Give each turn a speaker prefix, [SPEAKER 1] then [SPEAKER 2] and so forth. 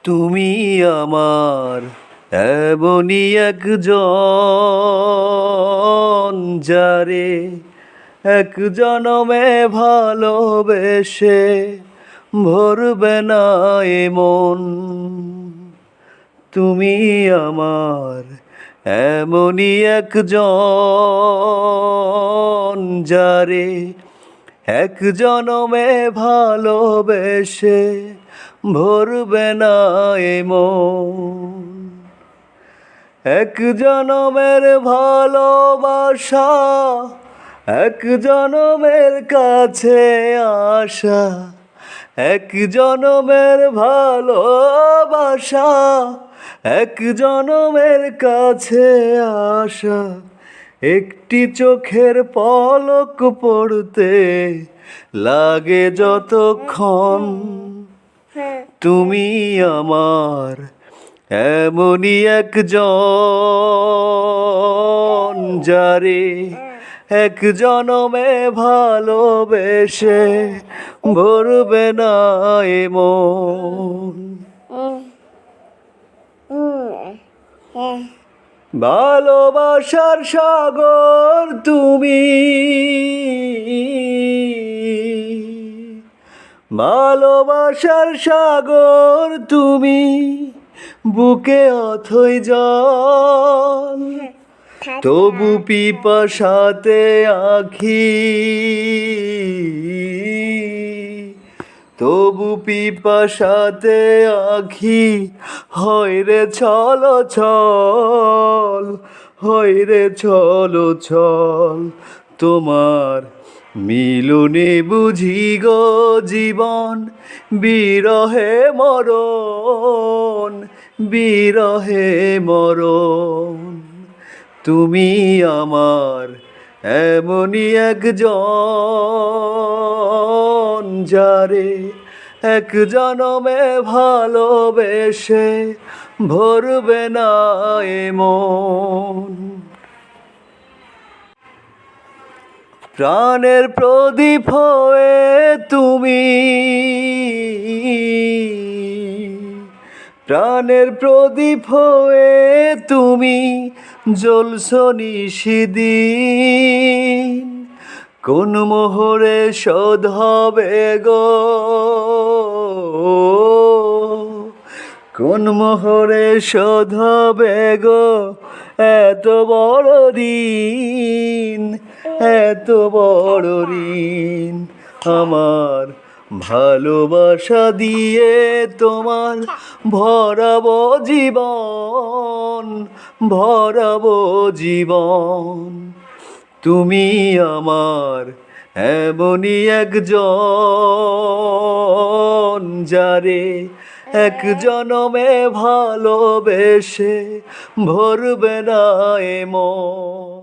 [SPEAKER 1] তুমি আমার এমনই একজন যারে এক জনমে ভালোবেসে ভরবে না এ মন। তুমি আমার এমনই একজন যারে এক জনমে ভালোবেসে ভরবে না এ মন। এক জনমের ভালোবাসা, এক জনমের কাছে আসা, এক জনমের ভালোবাসা, এক জনমের কাছে আসা। একটি চোখের পলক পড়তে লাগে যতক্ষণ। তুমি আমার এমনই একজন যারে এক জনমে ভালোবেসে ভরবে না এ মন। ভালোবাসার সাগর তুমি, ভালোবাসার সাগর তুমি, বুকে অথই জল, তবু পিপাসাতে আঁখি, তবু পিপাসাতে আঁখি হয় রে ছলো ছল, হয় রে ছলো ছল। তোমার মিলনে বুঝি গো জীবন, বিরহে মরণ, বিরহে মরণ। তুমি আমার এমনই একজন যারে এক জনমে ভালোবেসে ভরবে না এ মন। প্রাণের প্রদীপ হয়ে তুমি, প্রাণের প্রদীপ হয়ে তুমি জ্বলছো নিশিদিন। কোন মোহরে শোধ হবে গো, কোন মোহরে শোধ হবে গো এত বড় ঋণ, এত বড় ঋণ। আমার ভালোবাসা দিয়ে তোমার ভরাবো জীবন, ভরাবো জীবন। তুমি আমার এমনই একজন যারে এক জনমে ভালোবেসে ভরবে না এ মন।